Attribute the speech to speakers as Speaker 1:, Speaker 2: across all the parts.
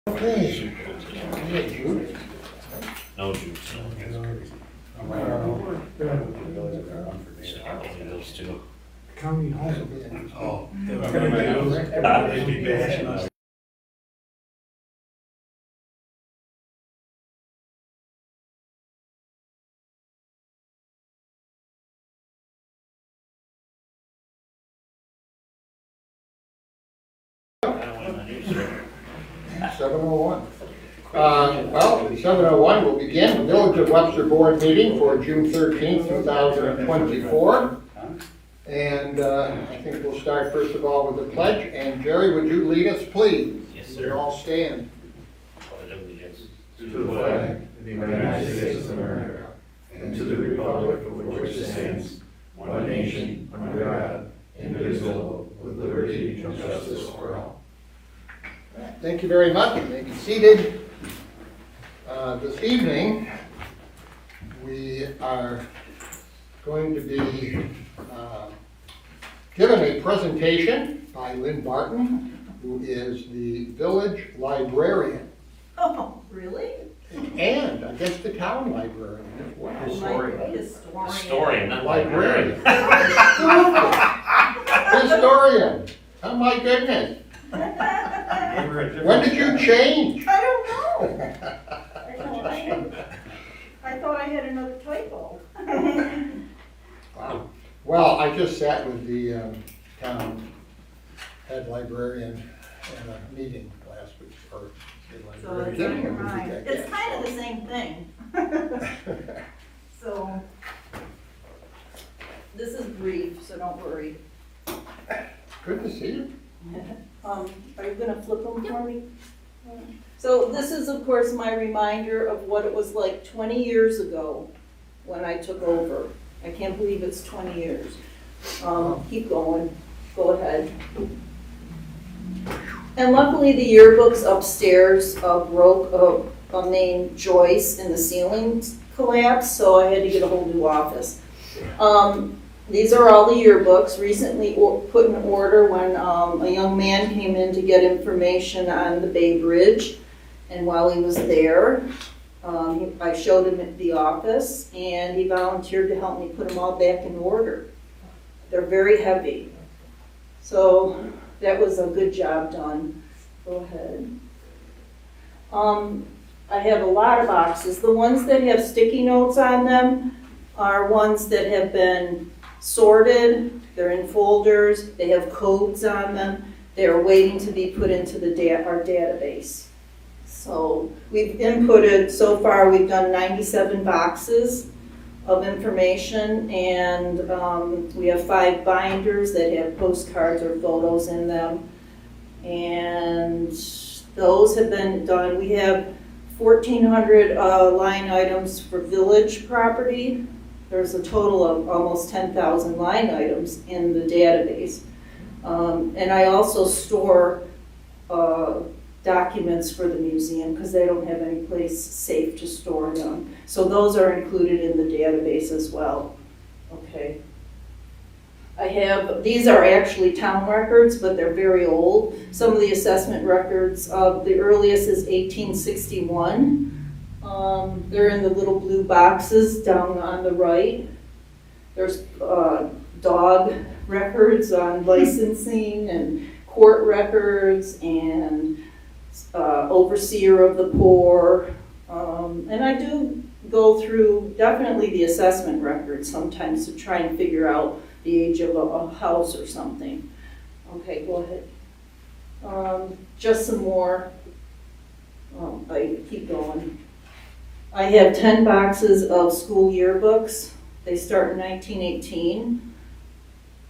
Speaker 1: Okay. Yeah, Jude.
Speaker 2: No juice, no. Those two.
Speaker 1: County Hall.
Speaker 3: Oh.
Speaker 2: Sure.
Speaker 1: 7:01. Well, 7:01, we'll begin the Village of Webster Board meeting for June 13th, 2024. And I think we'll start first of all with the pledge. And Jerry, would you lead us, please?
Speaker 2: Yes,
Speaker 1: We
Speaker 2: sir.
Speaker 1: all stand.
Speaker 2: Pledge allegiance
Speaker 3: To the flag of the United States of America, and to the republic for which it stands, one nation, under God, indivisible, with liberty and justice for all.
Speaker 1: Thank you very much. You may be seated. This evening, we are going to be given a presentation by Lynn Barton, who is the village librarian,
Speaker 4: Oh, really?
Speaker 1: and I guess the town librarian as well.
Speaker 4: Historian.
Speaker 2: historian, not
Speaker 1: Librarian.
Speaker 2: librarian.
Speaker 1: Historian. Oh my goodness. When did you change?
Speaker 4: I don't know. I thought I had another typo.
Speaker 1: Wow. Well, I just sat with the town head librarian at a meeting last week, or
Speaker 4: So it's on your mind. It's kind of the same thing. So, this is brief, so don't worry.
Speaker 1: Good to see you.
Speaker 4: Are you gonna flip them for me? So this is, of course, my reminder of what it was like 20 years ago when I took over. I can't believe it's 20 years. Keep going, go ahead. And luckily, the yearbooks upstairs broke a main joist in the ceiling collapsed, so I had to get a whole new office. These are all the yearbooks, recently put in order when a young man came in to get information on the Bay Bridge. And while he was there, I showed him at the office, and he volunteered to help me put them all back in order. They're very heavy. So that was a good job done. Go ahead. I have a lot of boxes. The ones that have sticky notes on them are ones that have been sorted. They're in folders. They have codes on them. They're waiting to be put into our database. So we've inputted, so far we've done 97 boxes of information, and we have 5 binders that have postcards or photos in them. And those have been done. We have 1,400 line items for village property. There's a total of almost 10,000 line items in the database. And I also store documents for the museum because they don't have any place safe to store them. So those are included in the database as well. Okay. These are actually town records, but they're very old. Some of the assessment records, the earliest is 1861. They're in the little blue boxes down on the right. There's dog records on licensing and court records and overseer of the poor. And I do go through definitely the assessment records sometimes to try and figure out the age of a house or something. Okay, go ahead. Just some more. I keep going. I have 10 boxes of school yearbooks. They start in 1918.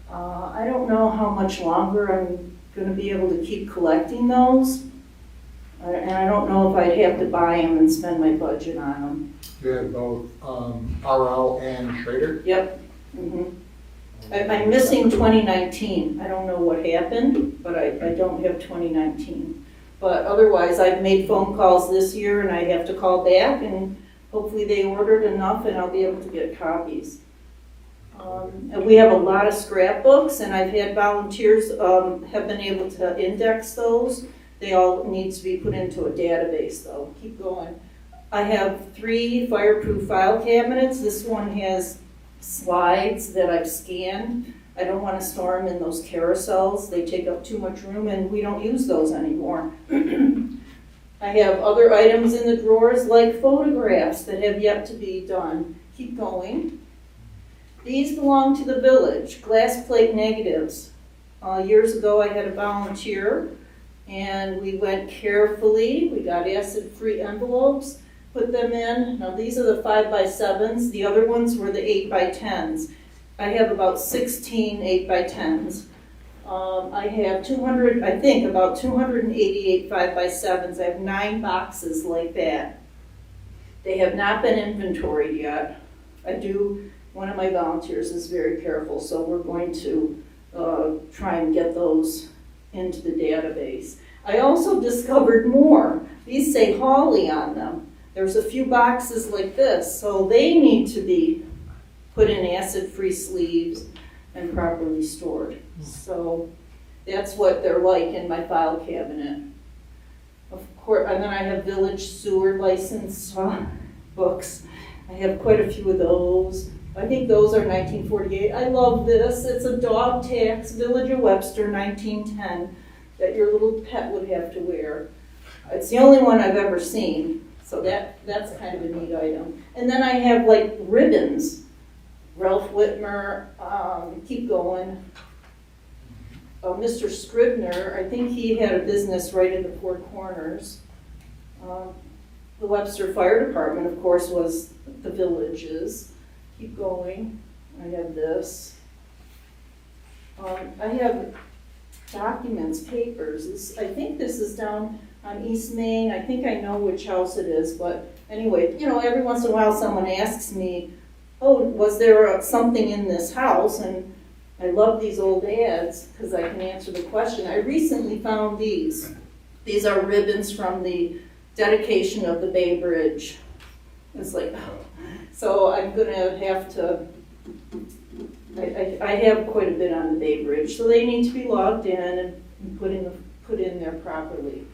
Speaker 4: I don't know how much longer I'm going to be able to keep collecting those. And I don't know if I'd have to buy them and spend my budget on them.
Speaker 1: You have both RL and Schrader?
Speaker 4: Yep. I'm missing 2019. I don't know what happened, but I don't have 2019. But otherwise, I've made phone calls this year, and I have to call back, and hopefully they ordered enough, and I'll be able to get copies. And we have a lot of scrapbooks, and I've had volunteers have been able to index those They all need to be put into a database though. Keep going. I have 3 fireproof file cabinets. This one has slides that I've scanned. I don't want to store them in those carousels. They take up too much room and we don't use those anymore. I have other items in the drawers like photographs that have yet to be done. Keep going. These belong to the village, glass plate negatives. Years ago I had a volunteer and we went carefully. We got acid-free envelopes, put them in. Now these are the 5x7s. The other ones were the 8x10s. I have about 16 8x10s. I have about 288 5x7s. I have 9 boxes like that. They have not been inventoried yet. One of my volunteers is very careful, so we're going to try and get those into the database. I also discovered more. These say Hawley on them. There's a few boxes like this, so they need to be put in acid-free sleeves and properly stored. So that's what they're like in my file cabinet. Of course, and then I have village sewer license books. I have quite a few of those. I think those are 1948. I love this. It's a dog tax, Village of Webster, 1910, that your little pet would have to wear. It's the only one I've ever seen, so that's kind of a neat item. And then I have like ribbons. Ralph Whitmer, keep going. Mr. Scribner, I think he had a business right in the Four Corners. The Webster Fire Department, of course, was the village's. Keep going. I have this. I have documents, papers. I think this is down on East Main. I think I know which house it is, but anyway, every once in a while someone asks me, oh, was there something in this house? And I love these old ads because I can answer the question. I recently found these. These are ribbons from the dedication of the Bay Bridge. It's like, so I'm gonna have to, I have quite a bit on the Bay Bridge, so they need to be logged in and put in there properly.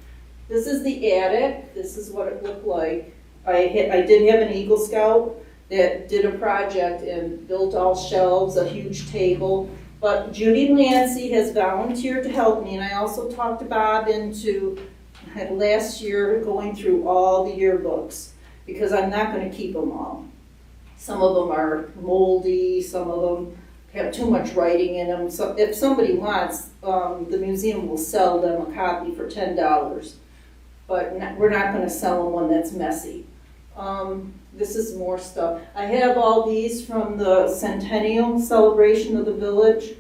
Speaker 4: This is the attic. This is what it looked like. I did have an Eagle Scout that did a project and built all shelves, a huge table. But Judy Lancy has volunteered to help me, and I also talked to Bob into last year going through all the yearbooks because I'm not going to keep them all. Some of them are moldy, some of them have too much writing in them. So if somebody wants, the museum will sell them a copy for $10, but we're not going to sell them one that's messy. This is more stuff. I have all these from the centennial celebration of the village.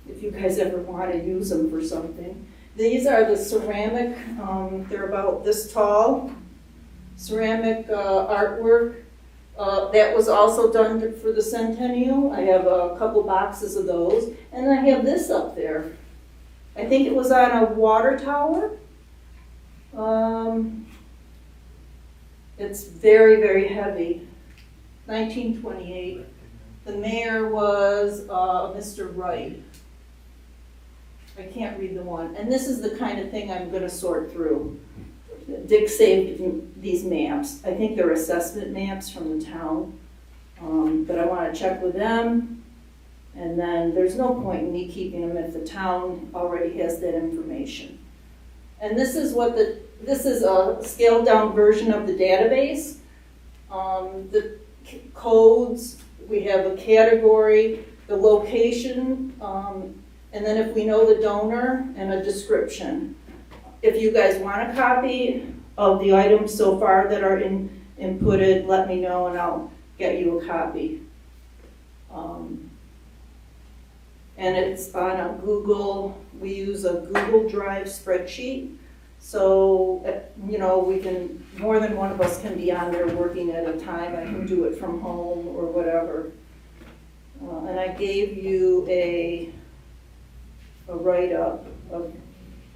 Speaker 4: If you guys ever want to use them for something. These are the ceramic, they're about this tall, ceramic artwork. That was also done for the centennial. I have a couple boxes of those. And I have this up there. I think it was on a water tower. It's very, very heavy. 1928. The mayor was Mr. Wright. I can't read the one. And this is the kind of thing I'm going to sort through. Dick saved these maps. I think they're assessment maps from the town. But I want to check with them. And then there's no point in me keeping them if the town already has that information. And this is this is a scaled down version of the database. The codes, we have a category, the location, and then if we know the donor and a description. If you guys want a copy of the items so far that are inputted, let me know and I'll get you a copy. And it's on a Google, we use a Google Drive spreadsheet. So, we can, more than one of us can be on there working at a time. I can do it from home or whatever. And I gave you a write-up of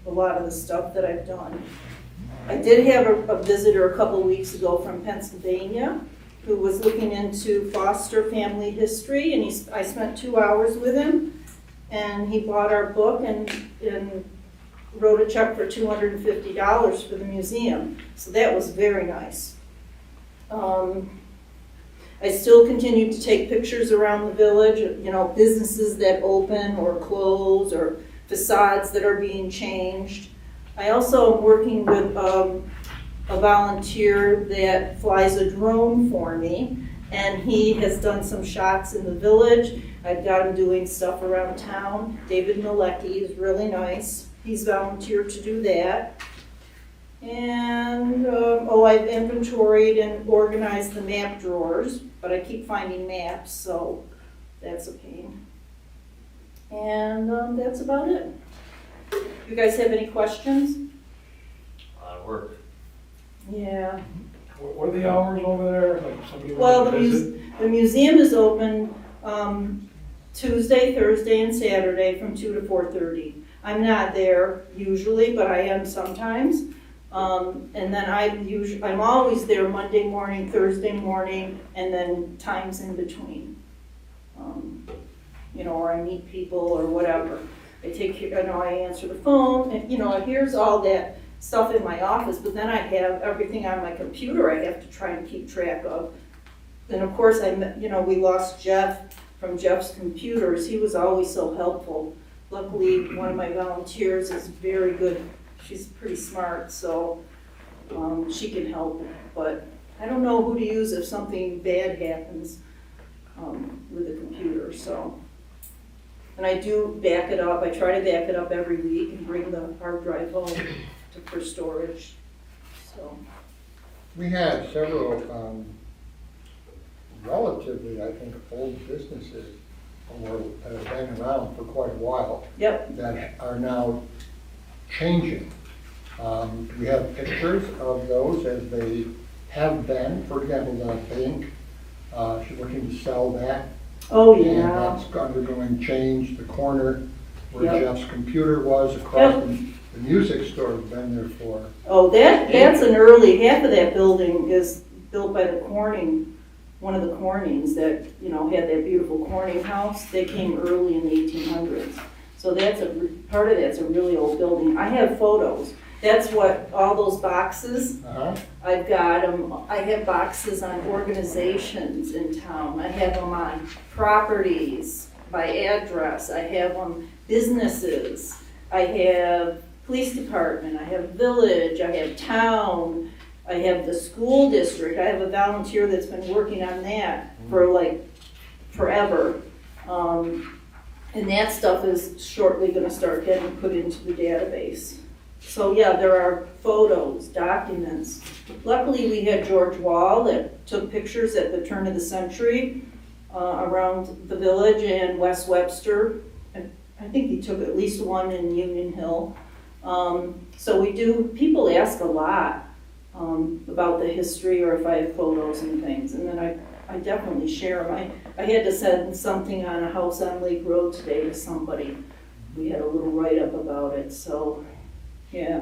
Speaker 4: a lot of the stuff that I've done. I did have a visitor a couple weeks ago from Pennsylvania who was looking into foster family history, and I spent 2 hours with him, and he bought our book, and wrote a check for $250 for the museum, so that was very nice. I still continue to take pictures around the village, you know, businesses that open or close or facades that are being changed. I also am working with a volunteer that flies a drone for me, and he has done some shots in the village. I've got him doing stuff around town. David Malecki is really nice. He's volunteered to do that. And, I've inventoried and organized the map drawers, but I keep finding maps, so that's a pain. And that's about it. You guys have any questions?
Speaker 2: A lot of work.
Speaker 4: Yeah.
Speaker 3: What are the hours over there? Like somebody
Speaker 4: Well,
Speaker 3: wants to visit?
Speaker 4: the museum is open Tuesday, Thursday, and Saturday from 2 to 4:30. I'm not there usually, but I am sometimes. And then I'm always there Monday morning, Thursday morning, and then times in between. You know, or I meet people or whatever. I answer the phone, and, you know, here's all that stuff in my office, but then I have everything on my computer I have to try and keep track of. And of course, we lost Jeff from Jeff's Computers. He was always so helpful. Luckily, one of my volunteers is very good. She's pretty smart, so she can help. But I don't know who to use if something bad happens with the computer, so. And I do back it up. I try to back it up every week and bring the hard drive home for storage, so.
Speaker 1: We had several relatively, I think, old businesses that have been around for quite a while
Speaker 4: Yep,
Speaker 1: that are now changing. We have pictures of those as they have been. For example, the bank, she's looking to sell that.
Speaker 4: oh
Speaker 1: And
Speaker 4: yeah,
Speaker 1: that's undergoing change. The corner where
Speaker 4: Yep.
Speaker 1: Jeff's computer was across
Speaker 4: Yep.
Speaker 1: the music store has been there for.
Speaker 4: oh, that's an early, half of that building is built by the Corning, one of the Cornings that, you know, had that beautiful Corning house. They came early in the 1800s. So part of that's a really old building. I have photos. That's what, all those boxes, I've got them, I have boxes on organizations in town. I have them on properties by address. I have them businesses. I have police department. I have village. I have town. I have the school district. I have a volunteer that's been working on that for like forever. And that stuff is shortly gonna start getting put into the database. So yeah, there are photos, documents. Luckily, we had George Wall that took pictures at the turn of the century around the village and West Webster. And I think he took at least one in Union Hill. So people ask a lot about the history or if I have photos and things. And then I definitely share them. I had to send something on a house on Lake Road today to somebody. We had a little write-up about it, so yeah.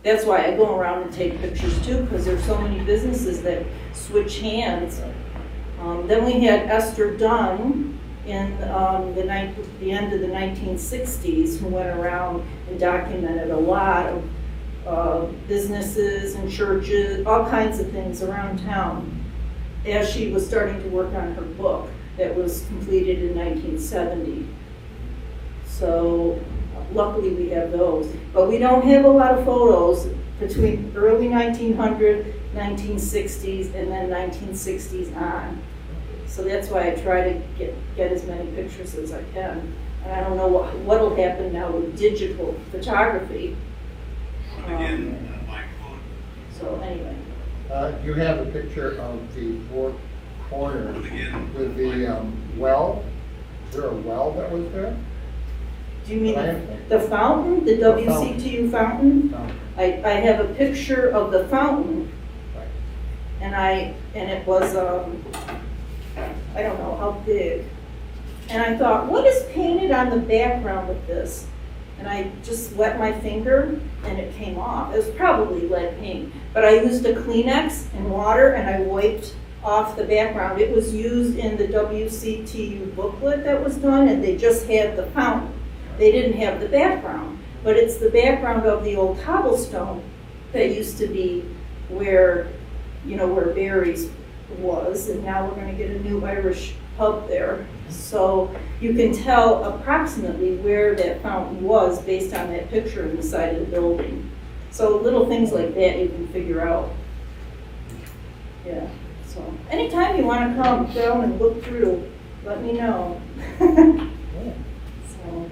Speaker 4: That's why I go around and take pictures too, because there's so many businesses that switch hands. Then we had Esther Dunn in the end of the 1960s who went around and documented a lot of businesses and churches, all kinds of things around town, as she was starting to work on her book that was completed in 1970. So luckily we have those, but we don't have a lot of photos between early 1900, 1960s, and then 1960s on. So that's why I try to get as many pictures as I can. And I don't know what'll happen now with digital photography. So anyway.
Speaker 1: You have a picture of the four corners with the well. Is there a well that was there?
Speaker 4: Do you mean the fountain, the WCTU fountain? I have a picture of the fountain, and it was I don't know how big. And I thought, what is painted on the background of this? And I just wet my finger, and it came off. It was probably lead paint, but I used a Kleenex and water, and I wiped off the background. It was used in the WCTU booklet that was done, and they just had the fountain. They didn't have the background. but it's the background of the old cobblestone that used to be where, where Barry's was, and now we're gonna get a new Irish pub there. So you can tell approximately where that fountain was based on that picture in the side of the building. So little things like that you can figure out. Yeah, so anytime you wanna come down and look through, let me know. So,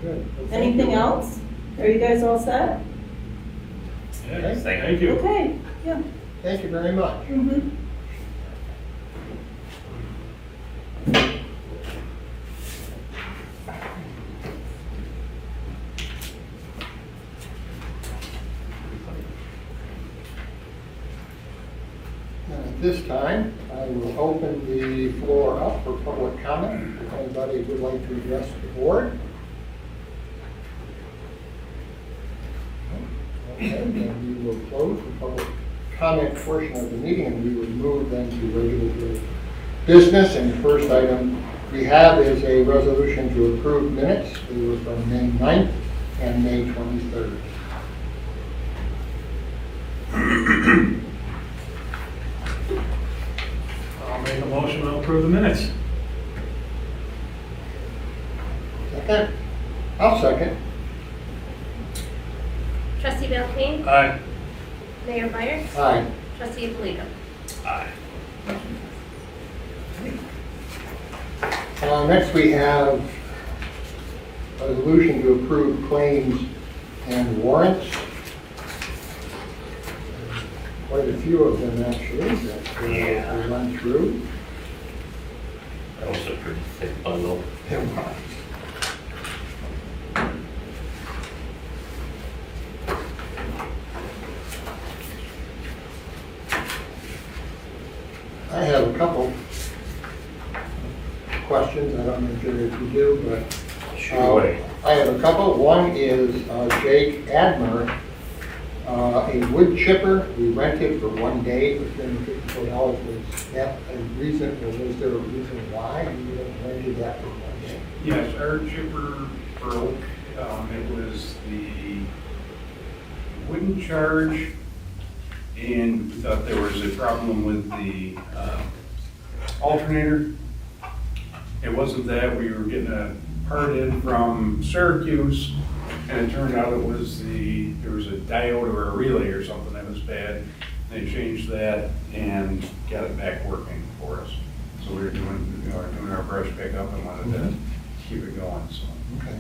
Speaker 1: Good. Well, thank
Speaker 4: anything
Speaker 1: you.
Speaker 4: else? Are you guys all set?
Speaker 3: Yes,
Speaker 2: Thank
Speaker 3: thank you.
Speaker 4: Okay, yeah.
Speaker 1: Thank you very much.
Speaker 4: Mhm.
Speaker 1: And at this time, I will open the floor up for public comment. If anybody would like to address the board. Okay, then we will close the public comment portion of the meeting, and we will move then to regular business. And the first item we have is a resolution to approve minutes. They were from May 9th and May 23rd.
Speaker 3: I'll make a motion to approve the minutes.
Speaker 1: Second? I'll second.
Speaker 5: Trustee Belkane,
Speaker 3: Aye.
Speaker 5: Mayor Byers,
Speaker 1: Aye.
Speaker 5: Trustee Polito.
Speaker 3: Aye.
Speaker 1: Next, we have a resolution to approve claims and warrants. Quite a few of them, actually, that we run through.
Speaker 2: That was a pretty thick bundle.
Speaker 1: I have a couple questions. I don't know if you do, but
Speaker 2: Shoot away.
Speaker 1: I have a couple. One is Jake Admer, a wood chipper we rented for one day for $354. Was that a reason, or was there a reason why you rented that for one day?
Speaker 6: Yes, our chipper broke. It was the wooden charge, and we thought there was a problem with the alternator. It wasn't that, we were getting a part in from Syracuse, and it turned out it was there was a diode or a relay or something that was bad. They changed that and got it back working for us. So we were doing our brush pickup and wanted to keep it going, so.
Speaker 1: Okay.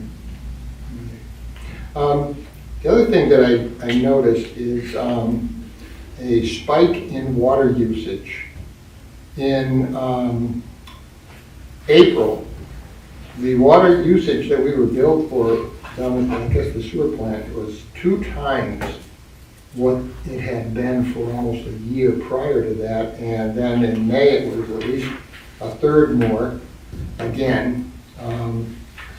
Speaker 1: The other thing that I noticed is a spike in water usage. In April, the water usage that we were billed for down at, I guess, the sewer plant was 2 times what it had been for almost a year prior to that. And then in May, it was at least a third more again. So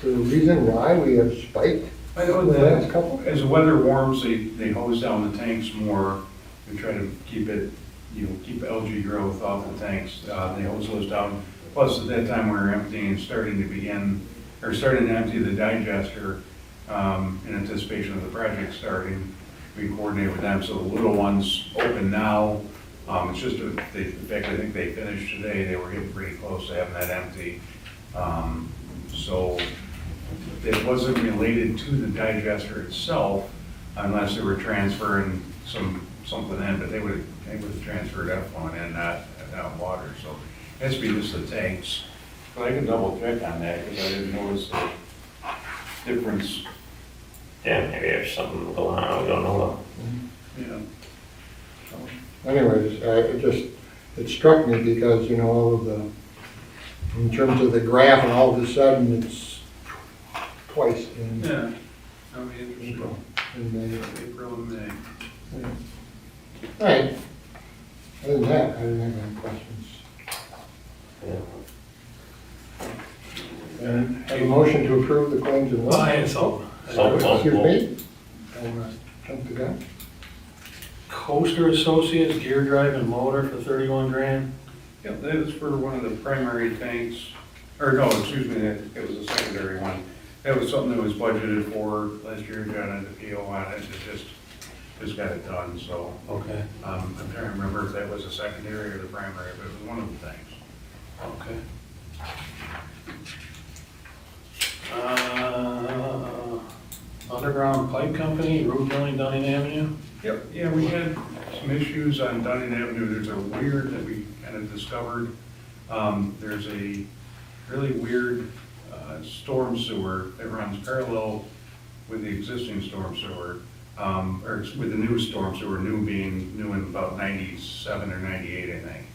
Speaker 1: the reason why we have spiked
Speaker 6: I know
Speaker 1: the last
Speaker 6: that
Speaker 1: couple?
Speaker 6: as the weather warms, they hose down the tanks more and try to keep it, keep algae growth off the tanks. They hose those down. Plus, at that time, we were emptying, starting to empty the digester in anticipation of the project starting. We coordinate with them, so the little ones open now. It's just, in fact, I think they finished today. They were getting pretty close to having that empty. So it wasn't related to the digester itself unless they were transferring something in, but they would have transferred effluent in, not water, so it has to be just the tanks. But I can double check on that because I didn't notice the difference.
Speaker 2: Yeah, maybe there's something going on, we don't know.
Speaker 6: Yeah.
Speaker 1: Anyways, it struck me because, all of in terms of the graph, and all of a sudden, it's twice in
Speaker 6: Yeah, that'll be interesting.
Speaker 1: April. In May.
Speaker 6: April and May.
Speaker 1: Yeah. All right. Other than that, I didn't have any questions. And have a motion to approve the claims and
Speaker 3: Well, I
Speaker 1: warrants.
Speaker 3: had something.
Speaker 1: Excuse me? I jumped the gun.
Speaker 3: Coaster Associates gear drive and motor for 31 grand.
Speaker 6: Yep, that is for one of the primary tanks, or no, excuse me, it was a secondary one. That was something that was budgeted for last year, John had the PO on it, it just got it done, so.
Speaker 3: Okay,
Speaker 6: I'm trying to remember if that was a secondary or the primary, but it was one of the things.
Speaker 3: okay. Underground Pipe Company, Route Drilling, Dunning Avenue?
Speaker 6: Yep. Yeah, we had some issues on Dunning Avenue, there's a weird that we kind of discovered. There's a really weird storm sewer that runs parallel with the existing storm sewer, or with the new storm sewer, new being new in about 97 or 98, I think.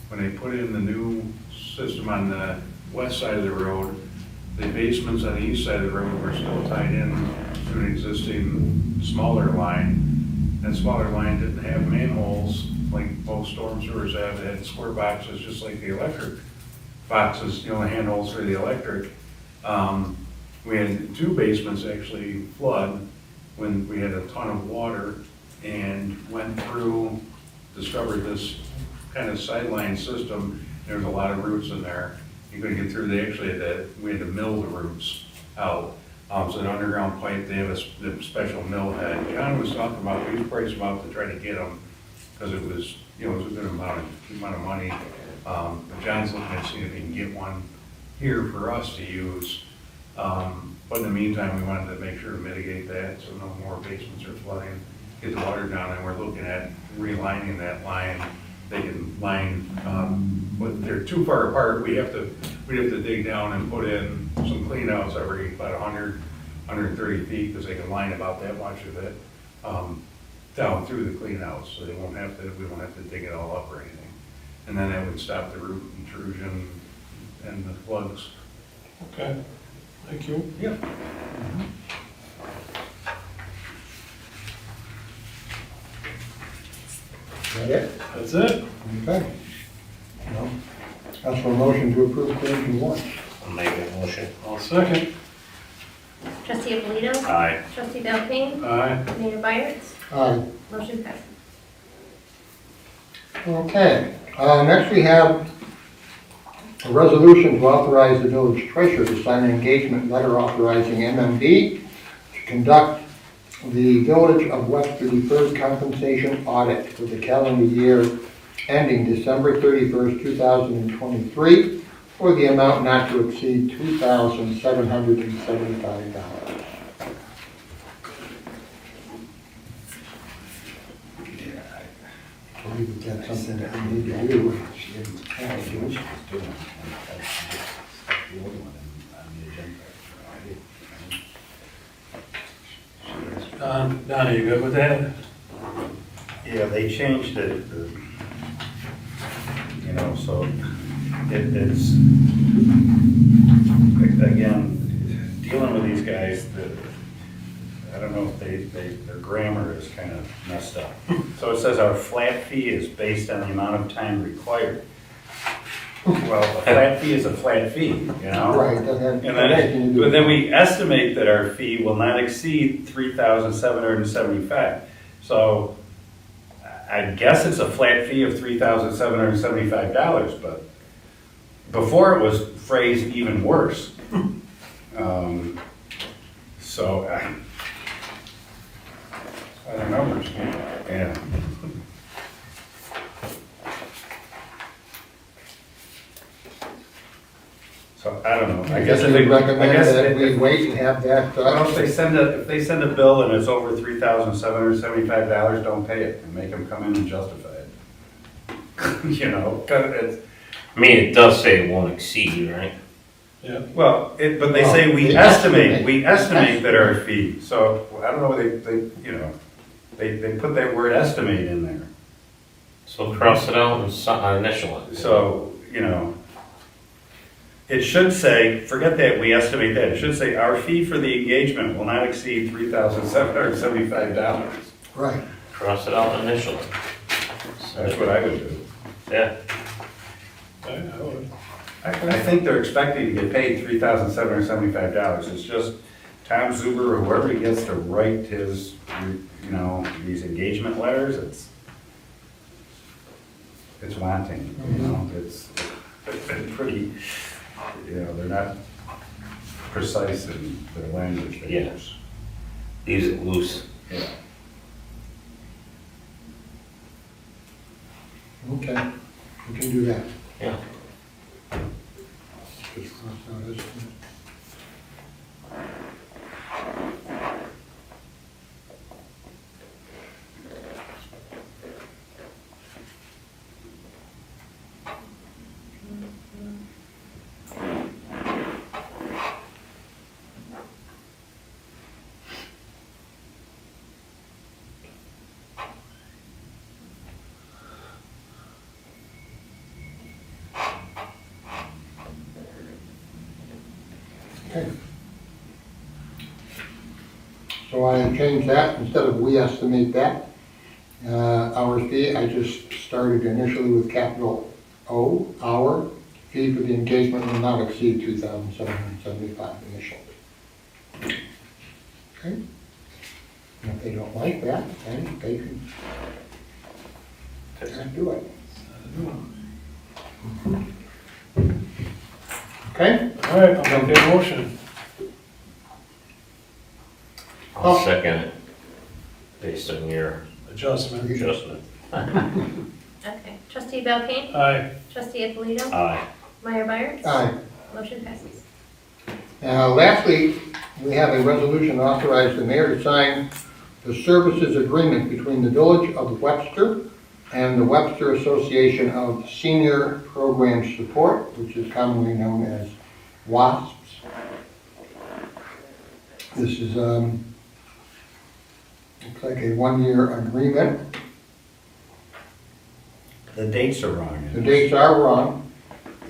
Speaker 6: When they put in the new system on the west side of the road, the basements on the east side of the road were still tied in to an existing smaller line. That smaller line didn't have manholes like most storm sewers have. It had square boxes, just like the electric boxes, you know, handholds for the electric. We had two basements actually flood when we had a ton of water and went through, discovered this kind of sideline system. There's a lot of roots in there. You couldn't get through. We had to mill the roots out. So an underground pipe, they have a special mill head. John was talking about, we priced them out to try to get them because it was, you know, it was a good amount of money. But John's looking at seeing if he can get one here for us to use. But in the meantime, we wanted to make sure to mitigate that so no more basements are flooding, get the water down, and we're looking at realigning that line. They can line, but they're too far apart. We'd have to dig down and put in some cleanouts every about 130 feet, because they can line about that much of it down through the cleanouts, so we won't have to dig it all up or anything. And then that would stop the root intrusion and the floods.
Speaker 3: Okay, thank you.
Speaker 6: Yep.
Speaker 1: Is that it?
Speaker 3: That's it?
Speaker 1: Okay. Well, ask for a motion to approve claims and warrants.
Speaker 2: I'll make that motion.
Speaker 3: I'll second.
Speaker 5: Trustee Alito?
Speaker 2: Aye.
Speaker 5: Trustee Belkane?
Speaker 3: Aye.
Speaker 5: Mayor Byers?
Speaker 1: Aye.
Speaker 5: Motion passes.
Speaker 1: Okay, next we have a resolution to authorize the village treasurer to sign an engagement letter authorizing MMD to conduct the Village of West 33rd compensation audit for the calendar year ending December 31st, 2023, for the amount not to exceed $2,775. I believe that's something that we need to do.
Speaker 3: Donna, you good with that?
Speaker 7: Yeah, they changed it, you know, so it's, again, dealing with these guys, I don't know if their grammar is kind of messed up. So it says our flat fee is based on the amount of time required. Well, a flat fee is a flat fee, you know?
Speaker 1: Right, doesn't have
Speaker 7: And
Speaker 1: anything to do
Speaker 7: but
Speaker 1: with
Speaker 7: then we estimate that our fee will not exceed $3,775. So I guess it's a flat fee of $3,775, but before it was phrased even worse. So
Speaker 6: I don't know,
Speaker 7: yeah. So I don't know. I guess if
Speaker 1: they
Speaker 7: they
Speaker 1: recommend that
Speaker 7: if-
Speaker 1: we wait and have that,
Speaker 7: I don't know if they send a bill and it's over $3,775, don't pay it and make them come in and justify it. You know, 'cause it's,
Speaker 2: I mean, it does say it won't exceed, right?
Speaker 3: Yeah.
Speaker 7: well, but they say we estimate that our fee, so I don't know, they put that word estimate in there.
Speaker 2: So cross it out and initial it.
Speaker 7: So, you know, it should say, forget that, we estimate that, it should say our fee for the engagement will not exceed $3,775.
Speaker 1: right.
Speaker 2: Cross it out and initial it.
Speaker 7: That's what I would do.
Speaker 2: Yeah.
Speaker 3: I would.
Speaker 7: I think they're expecting to get paid $3,775. It's just Tom Zuber or whoever he gets to write his, you know, these engagement letters, it's wanting, you know, it's pretty, you know, they're not precise in their language they
Speaker 2: Yeah.
Speaker 7: use.
Speaker 2: Leaves it loose.
Speaker 7: Yeah.
Speaker 1: Okay, we can do that.
Speaker 2: Yeah.
Speaker 1: Just cross out this one. Okay. So I changed that, instead of we estimate that, hours fee, I just started initially with capital O, hour, fee for the engagement will not exceed 2,775 initially. Okay? And if they don't like that, then they can do it. Okay?
Speaker 3: All right, I'll make that motion.
Speaker 2: I'll second it, based on your
Speaker 3: Adjustment.
Speaker 2: adjustment.
Speaker 5: Okay. Trustee Belkane?
Speaker 3: Aye.
Speaker 5: Trustee Alito?
Speaker 7: Aye.
Speaker 5: Mayor Byers?
Speaker 1: Aye.
Speaker 5: Motion passes.
Speaker 1: Lastly, we have a resolution authorizing the mayor to sign the services agreement between the Village of Webster and the Webster Association of Senior Program Support, which is commonly known as WASPS. This is, looks like a one-year agreement.
Speaker 7: The dates are wrong.
Speaker 1: The dates are wrong.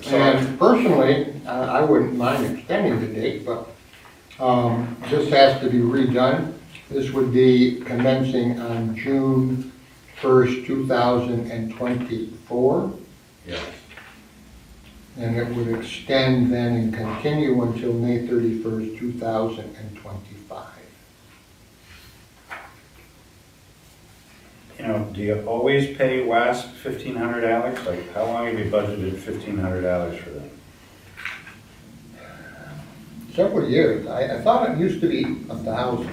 Speaker 1: And personally, I wouldn't mind extending the date, but this has to be redone. This would be commencing on June 1st, 2024.
Speaker 7: Yes.
Speaker 1: And it would extend then and continue until May 31st, 2025.
Speaker 7: You know, do you always pay WASP $1,500? Like, how long have you budgeted $1,500 for them?
Speaker 1: Several years. I thought it used to be 1,000.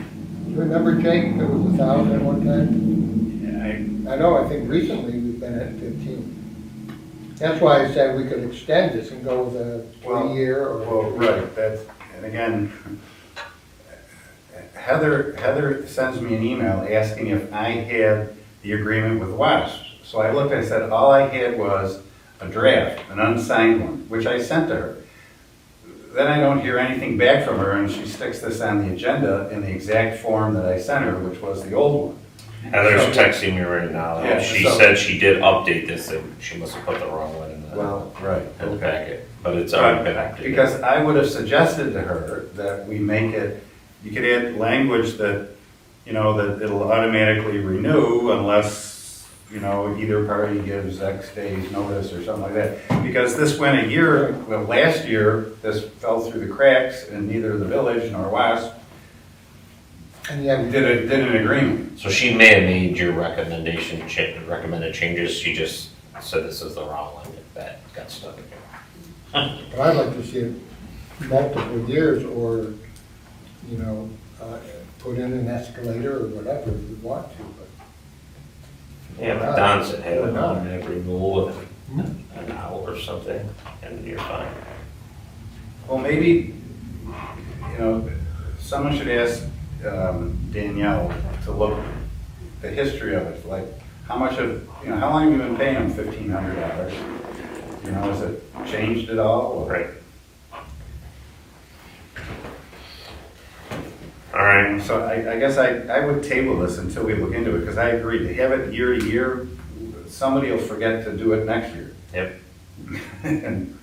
Speaker 1: Do you remember, Jake? There was 1,000 at one time?
Speaker 7: Yeah,
Speaker 1: I know, I think recently we've been at 15. That's why I said we could extend this and go with a
Speaker 7: Well,
Speaker 1: 3-year or.
Speaker 7: Well, right, that's, and again, Heather sends me an email asking if I had the agreement with WASP. So I looked, I said, all I had was a draft, an unsigned one, which I sent to her. Then I don't hear anything back from her, and she sticks this on the agenda in the exact form that I sent her, which was the old one.
Speaker 2: Heather's texting me right now.
Speaker 7: Yeah,
Speaker 2: She
Speaker 7: so-
Speaker 2: said she did update this, and she must have put the wrong one in
Speaker 7: Right.
Speaker 2: the packet, but it's already been updated.
Speaker 7: Because I would have suggested to her that we make it, you could add language that, you know, that it'll automatically renew unless, you know, either party gives X days notice or something like that. Because this went a year, well, last year, this fell through the cracks and neither the village nor WASP
Speaker 1: And yeah, we
Speaker 7: did an agreement.
Speaker 2: So she may have made your recommended changes, she just said this is the wrong one, that got stuck in here.
Speaker 1: But I'd like to see it multiple years or, you know, put in an escalator or whatever if we want to, but.
Speaker 2: Yeah, but Don said, hey, an automatic renewal of an hour or something, and you're fine.
Speaker 7: Well, maybe, you know, someone should ask Danielle to look the history of it, like how much of, you know, how long have you been paying them $1,500? You know, has it changed at all? Or-
Speaker 2: Right. All right,
Speaker 7: So I guess I would table this until we look into it, because I agree, to have it year to year, somebody will forget to do it next year.
Speaker 2: yep.
Speaker 7: And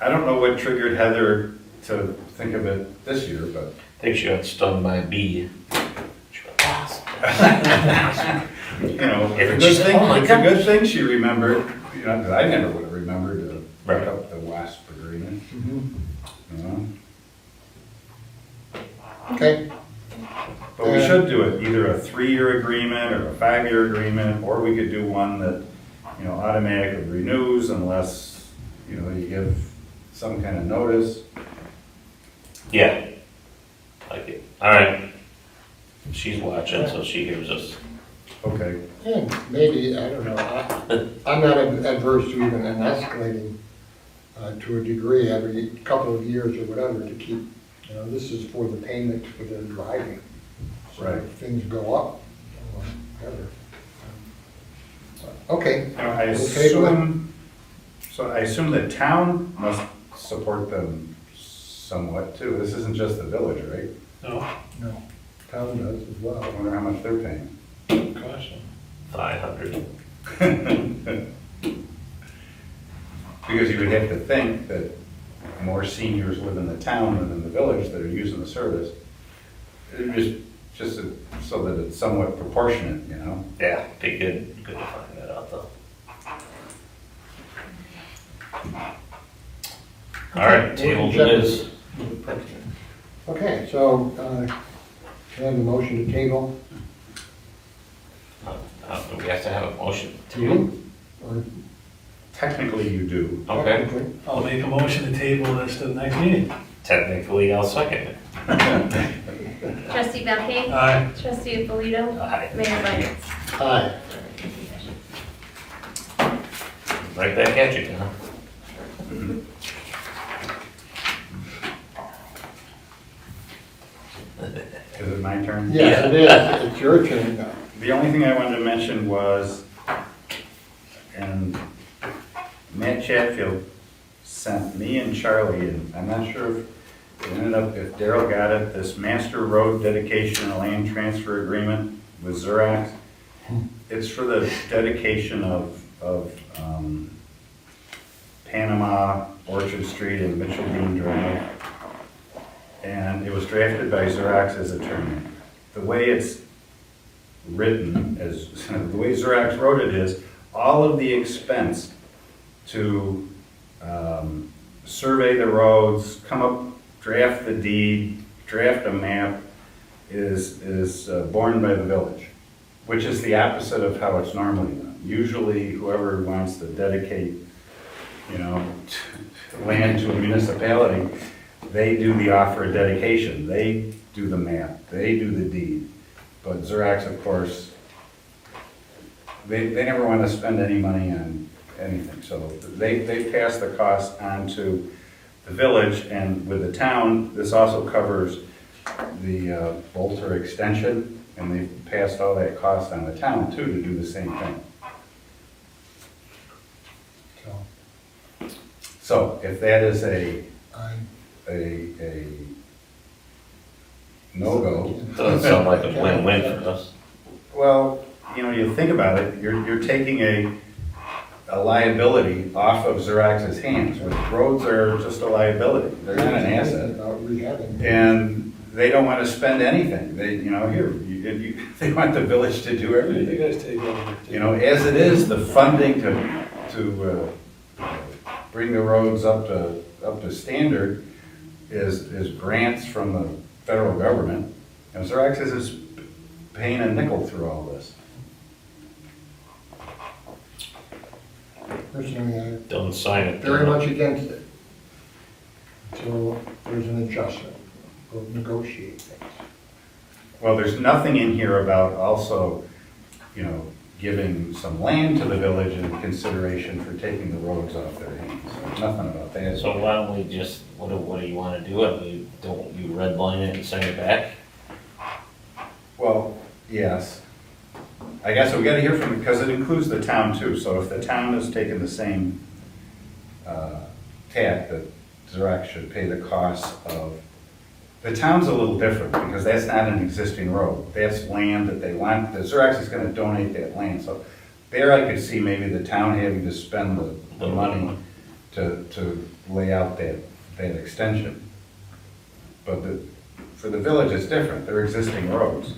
Speaker 7: I don't know what triggered Heather to think of it this year, but.
Speaker 2: I think she got stung by a bee. She went, "Wasp."
Speaker 7: You know,
Speaker 2: If
Speaker 7: it's
Speaker 2: she's
Speaker 7: a
Speaker 2: like,
Speaker 7: good
Speaker 2: "Oh my
Speaker 7: thing, it's a
Speaker 2: gosh."
Speaker 7: good thing she remembered, you know, 'cause I never would have remembered to
Speaker 2: Right.
Speaker 7: pick up the WASP agreement,
Speaker 1: Mhm.
Speaker 7: you know?
Speaker 1: Okay,
Speaker 7: But we should do it, either a 3-year agreement or a 5-year agreement, or we could do one that, you know, automatically renews unless, you know, you give some kind of notice.
Speaker 2: Yeah. Like it. All right. She's watching, so she hears us.
Speaker 7: Okay.
Speaker 1: And maybe, I don't know, I'm not adverse to even an escalating to a degree every couple of years or whatever to keep, this is for the payment for the driving. So
Speaker 7: Right.
Speaker 1: if things go up, whatever. Okay.
Speaker 7: Now, I
Speaker 1: We'll table it.
Speaker 7: assume the town must support them somewhat too. This isn't just the village, right?
Speaker 3: No,
Speaker 1: No, town does as
Speaker 7: I
Speaker 1: well.
Speaker 7: wonder how much they're paying.
Speaker 3: caution.
Speaker 2: 500.
Speaker 7: Because you would have to think that more seniors live in the town than in the village that are using the service. Just so that it's somewhat proportionate, you know?
Speaker 2: Yeah, be good to find that out though. All right, table it is.
Speaker 1: Okay, so, can I have a motion to table?
Speaker 2: Do we have to have a motion?
Speaker 1: Or
Speaker 7: Technically, you do.
Speaker 2: Okay,
Speaker 1: technically?
Speaker 3: I'll make a motion to table this to the next meeting.
Speaker 2: technically, I'll second it.
Speaker 5: Trustee Belkane?
Speaker 3: Aye.
Speaker 5: Trustee Alito?
Speaker 2: Aye.
Speaker 5: Mayor Myers?
Speaker 1: Aye.
Speaker 2: Right back at you, Don.
Speaker 7: Is it my turn?
Speaker 1: Yes, it is, it's your turn now.
Speaker 7: The only thing I wanted to mention was, and Matt Chatfield sent me and Charlie, and I'm not sure if it ended up, if Daryl got it, this master road dedication and land transfer agreement with Xerox. It's for the dedication of Panama, Orchard Street, and Mitchell Bean Drive. And it was drafted by Xerox's attorney. The way it's written, the way Xerox wrote it is, all of the expense to survey the roads, come up, draft the deed, draft a map, is borne by the village, which is the opposite of how it's normally done. Usually, whoever wants to dedicate, land to a municipality, they do the offer of dedication, they do the map, they do the deed. But Xerox, of course, they never want to spend any money on anything, so they pass the cost on to the village, and with the town, this also covers the Bolter extension, and they passed all that cost on the town too to do the same thing. So if that is a no-go,
Speaker 2: Doesn't sound like a win-win for us.
Speaker 7: well, you think about it, you're taking a liability off of Xerox's hands. Roads are just a liability, they're not an asset.
Speaker 1: About rehabbing.
Speaker 7: And they don't want to spend anything. They, they want the village to do
Speaker 3: You
Speaker 7: everything.
Speaker 3: guys take over.
Speaker 7: As it is, the funding to bring the roads up to standard is grants from the federal government. And Xerox is paying a nickel through all this.
Speaker 1: Personally, I'm
Speaker 2: Don't sign it.
Speaker 1: very much against it. Until there's an adjustment, we'll negotiate things.
Speaker 7: Well, there's nothing in here about also, giving some land to the village in consideration for taking the roads off their hands. Nothing about that.
Speaker 2: So why don't we just, what do you want to do? Don't you redline it and send it back?
Speaker 7: Well, yes. I guess we gotta hear from, because it includes the town too, so if the town is taking the same tack, that Xerox should pay the cost of, the town's a little different, because that's not an existing road, that's land that they want, the Xerox is gonna donate that land, so there I could see maybe the town having to spend the money to lay out that extension. But for the village, it's different, they're existing roads.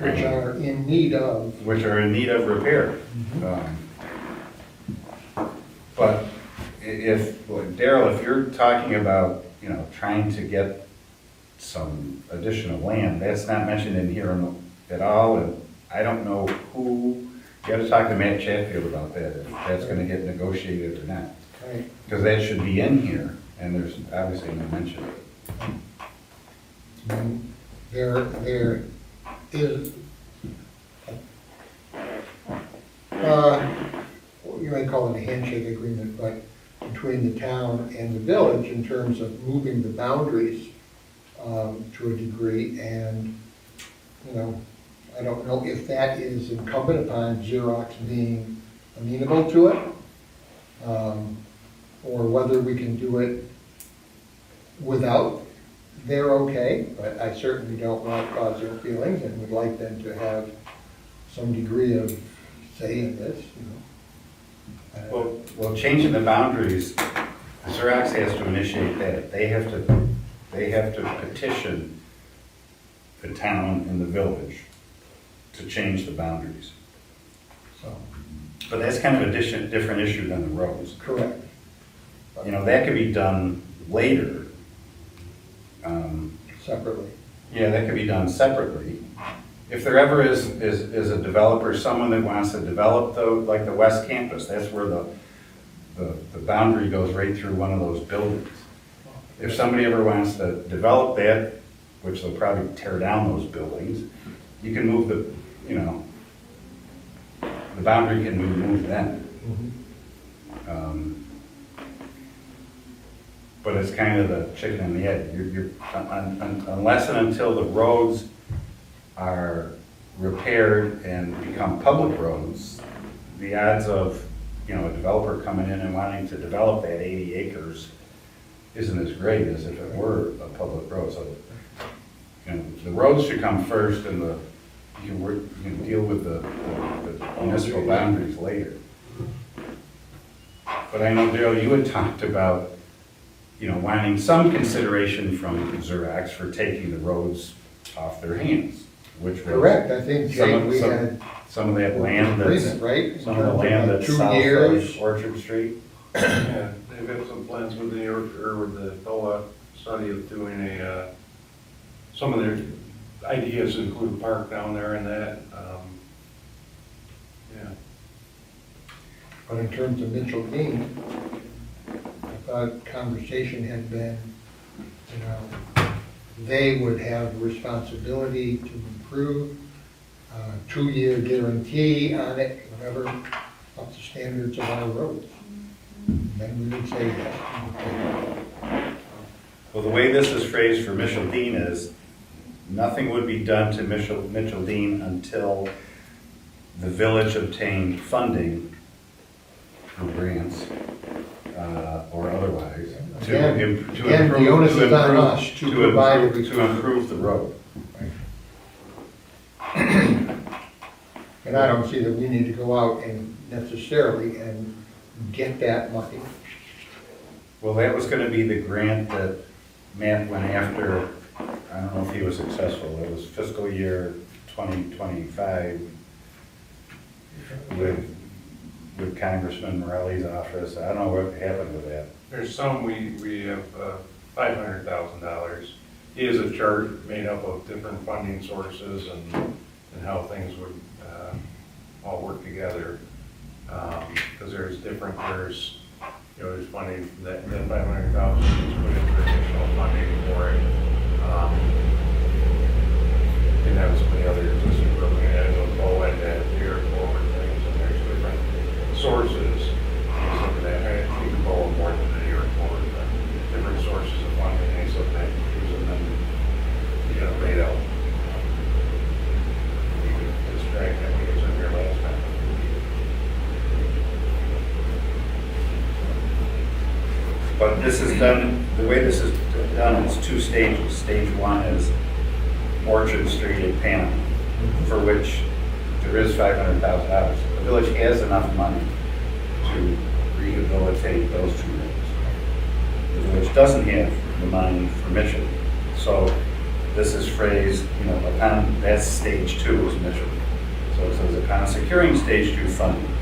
Speaker 1: Which are in need of.
Speaker 7: Which are in need of repair. But Daryl, if you're talking about, trying to get some additional land, that's not mentioned in here at all, and I don't know who, you gotta talk to Matt Chatfield about that, if that's gonna get negotiated or not.
Speaker 1: Right.
Speaker 7: Because that should be in here, and there's obviously no mention of it.
Speaker 1: And there is, you may call it a handshake agreement, but between the town and the village in terms of moving the boundaries to a degree, and, you know, I don't know if that is incumbent upon Xerox being amenable to it, or whether we can do it without their okay, but I certainly don't want to cause ill feelings and would like them to have some degree of say in this, you know.
Speaker 7: Well, changing the boundaries, Xerox has to initiate that. They have to petition the town and the village to change the boundaries.
Speaker 1: So,
Speaker 7: But that's kind of a different issue than the roads.
Speaker 1: correct.
Speaker 7: You know, that could be done later.
Speaker 1: Separately.
Speaker 7: Yeah, that could be done separately. If there ever is a developer, someone that wants to develop like the West Campus, that's where the boundary goes right through one of those buildings. If somebody ever wants to develop that, which they'll probably tear down those buildings, you can move the boundary can be moved then. But it's kind of the chicken and the egg. Unless and until the roads are repaired and become public roads, the odds of, a developer coming in and wanting to develop that 80 acres isn't as great as if it were a public road. So, the roads should come first, and you can deal with the municipal boundaries later. But I know, Daryl, you had talked about, wanting some consideration from Xerox for taking the roads off their hands, which was.
Speaker 1: Correct, I think, Jake, we
Speaker 7: some-
Speaker 1: had
Speaker 7: Some of that land that's,
Speaker 1: agreement, right?
Speaker 7: some of the land that's
Speaker 1: 2
Speaker 7: south
Speaker 1: years.
Speaker 7: of Orchard Street.
Speaker 6: Yeah, they've got some plans with with the POA study of doing some of their ideas include a park down there and that, yeah.
Speaker 1: But in terms of Mitchell Dean, I thought conversation had been, they would have responsibility to improve, 2-year guarantee on it, whatever, up to standards of our roads. Then we would say yes.
Speaker 7: Well, the way this is phrased for Mitchell Dean is, nothing would be done to Mitchell Dean until the village obtained funding through grants, or otherwise,
Speaker 1: Again, the onus is on us to provide a
Speaker 7: to improve the road.
Speaker 1: And I don't see that we need to go out and necessarily and get that money.
Speaker 7: Well, that was gonna be the grant that Matt went after. I don't know if he was successful. It was fiscal year 2025 with Congressman Morelli's office. I don't know what happened with that.
Speaker 6: There's some, we have $500,000. He has a chart made up of different funding sources and how things would all work together. Because there's funding, that 500,000 is put into additional funding for it. And have some of the other existing programs, OLED, the airport things, and there's different sources. Some of that, you can borrow more than the airport, but different sources of funding, and so that using them, laid out. You could distract that, because in here last time.
Speaker 7: But this is done, the way this is done, it's 2 stages. Stage 1 is Orchard Street at Panama, for which there is $500,000. The village has enough money to rehabilitate those 2 roads. The village doesn't have the money for Mitchell. So this is phrased, that's stage 2 is Mitchell. So it says, upon securing stage 2 funding,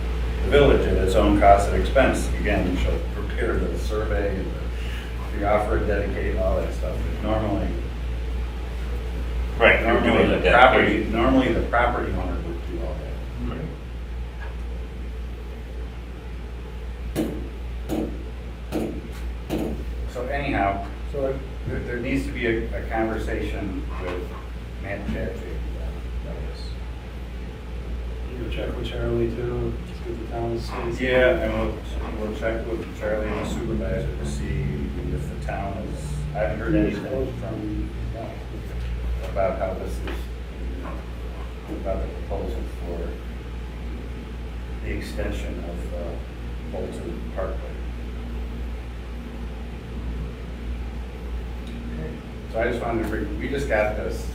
Speaker 7: the village at its own cost and expense, again, shall prepare the survey and the offer, dedicate, all that stuff. Normally,
Speaker 2: Right, you're doing the dedication.
Speaker 7: normally the property owner would do all that. So anyhow,
Speaker 1: So
Speaker 7: there needs to be a conversation with Matt and Chad about this.
Speaker 3: You'll check with Charlie too, see what the town says.
Speaker 7: Yeah, and we'll check with Charlie and the supervisor to see if the town is, I haven't heard anything from, about how this is, about the proposal for the extension of Bolton Parkway. So I just wanted to bring, we just got this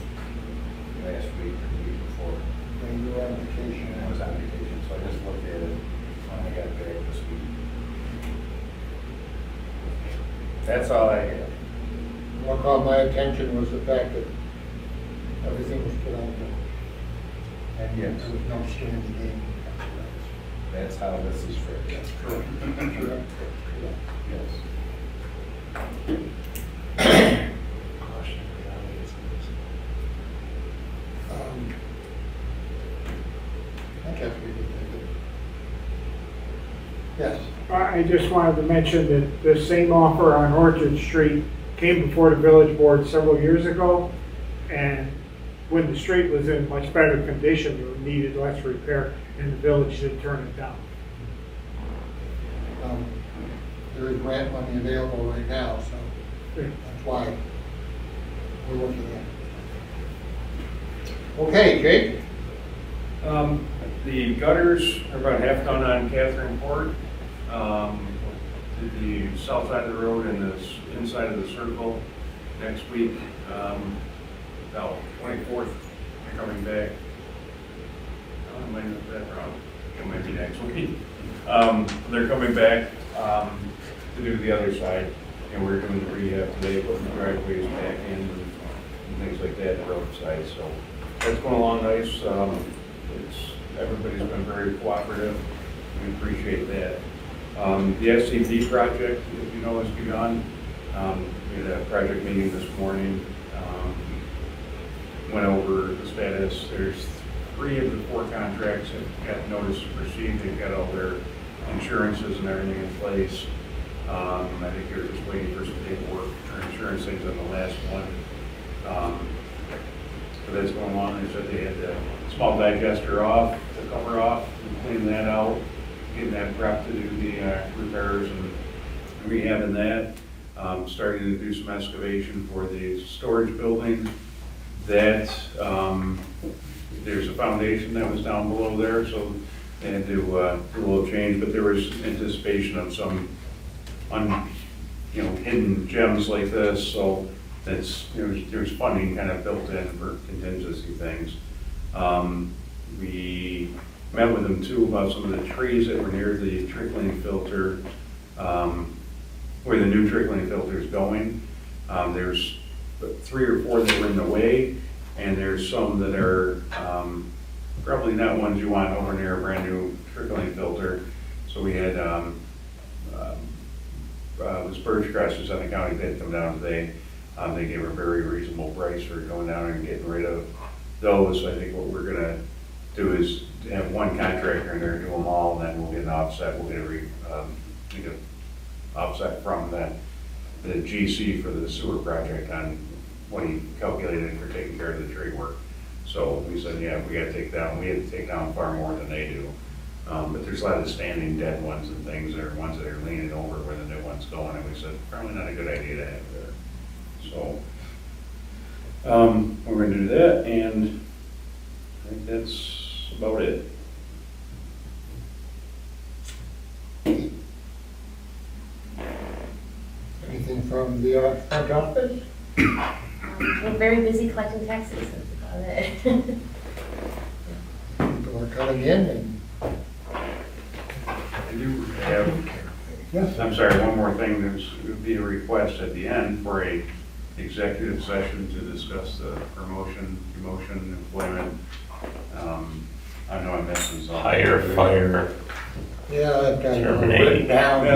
Speaker 7: last week or the week before,
Speaker 1: when you're on vacation.
Speaker 7: and I was on vacation, so I just looked at it when I got back this week. That's all I have.
Speaker 1: What caught my attention was the fact that everything was put out there. And
Speaker 7: Yes.
Speaker 1: there was no skin in the game.
Speaker 7: That's how this is for.
Speaker 1: That's correct. Correct.
Speaker 7: Yes.
Speaker 1: I guess we did it. Yes.
Speaker 8: I just wanted to mention that the same offer on Orchard Street came before the village board several years ago. And when the street was in much better condition, it needed less repair, and the village did turn it down.
Speaker 1: There is grant money available right now, so that's why we're looking at it. Okay, Jake?
Speaker 6: The gutters are about half done on Catherine Court. Did the south side of the road and the inside of the circle next week. No, 24th, they're coming back. I might have that wrong. It might be next week. They're coming back to do the other side, and we're doing the rehab today, putting the driveways back in and things like that, the roadside. So that's going along nice. Everybody's been very cooperative. We appreciate that. The SCP project, as you know, has begun. We had a project meeting this morning. Went over the status. There's 3 of the 4 contracts that got notice to proceed. They've got all their insurances and everything in place. I think they're just waiting for some paperwork or insurance things on the last one. So that's going along. They said they had the small digester off, the cover off, and cleaning that out, getting that prepped to do the repairs and rehabbing that. Starting to do some excavation for the storage building. That, there's a foundation that was down below there, so they had to do a little change, but there was anticipation of some hidden gems like this, so there's funding kind of built in for contingency things. We met with them too about some of the trees that were near the trickling filter, where the new trickling filter is going. There's 3 or 4 that were in the way, and there's some that are probably not ones you want over near a brand new trickling filter. So we had this birch crosses on the county bid come down today. They gave a very reasonable price for going down and getting rid of those. I think what we're gonna do is have one contractor in there do them all, and then we'll get an offset. We'll get an offset from the GC for the sewer project on what he calculated for taking care of the tree work. So we said, yeah, we had to take down far more than they do. But there's a lot of standing dead ones and things, or ones that are leaning over where the new one's going, and we said, probably not a good idea to have there. So, we're gonna do that, and I think that's about it.
Speaker 1: Anything from the front office?
Speaker 5: We're very busy collecting taxes, that's about it.
Speaker 1: People are coming in and,
Speaker 6: I do have,
Speaker 1: yes,
Speaker 6: I'm sorry, one more thing, would be a request at the end for a executive session to discuss the promotion, employment. I know I'm missing something.
Speaker 2: Hire, fire,
Speaker 1: yeah, I've got it all
Speaker 2: Terminate.
Speaker 1: written down.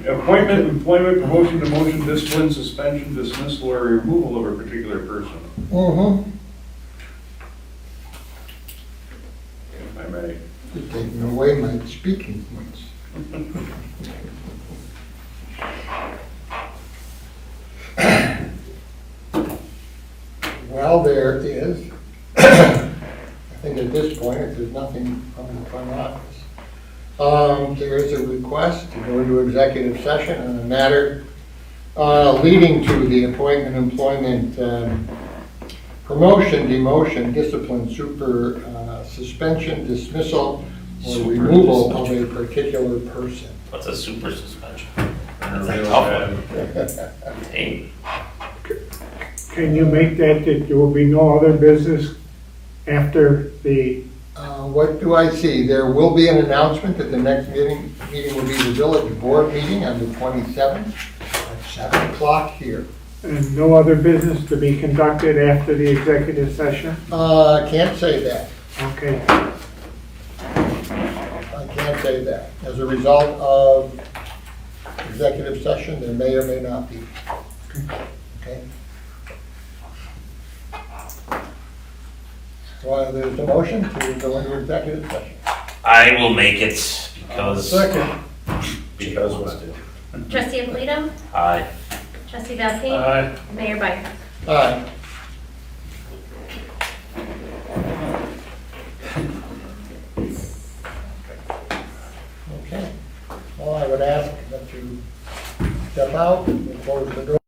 Speaker 6: Appointment, employment, promotion, demotion, discipline, suspension, dismissal, or removal of a particular person,
Speaker 1: Mm-hmm.
Speaker 6: if I may.
Speaker 1: You're taking away my speaking points. Well, there is, I think at this point, if there's nothing from the front office, there is a request to go into executive session on a matter leading to the appointment, employment, promotion, demotion, discipline, suspension, dismissal, or
Speaker 2: Super
Speaker 1: removal of a particular person.
Speaker 2: What's a super suspension? That's a tough one. Hey,
Speaker 8: Can you make that there will be no other business after the,
Speaker 1: What do I see? There will be an announcement that the next meeting will be the village board meeting on the 27th at 7 o'clock here.
Speaker 8: and no other business to be conducted after the executive session?
Speaker 1: Can't say that.
Speaker 8: Okay.
Speaker 1: I can't say that. As a result of executive session, there may or may not be. Okay? So there's a motion to go into executive session.
Speaker 2: I will make it because.
Speaker 3: Second.
Speaker 7: Because what?
Speaker 5: Trustee Alito,
Speaker 2: Aye.
Speaker 5: trustee Valteen, Mayor Byers.
Speaker 1: All right. Okay. Well, I would ask that you step out and close the door.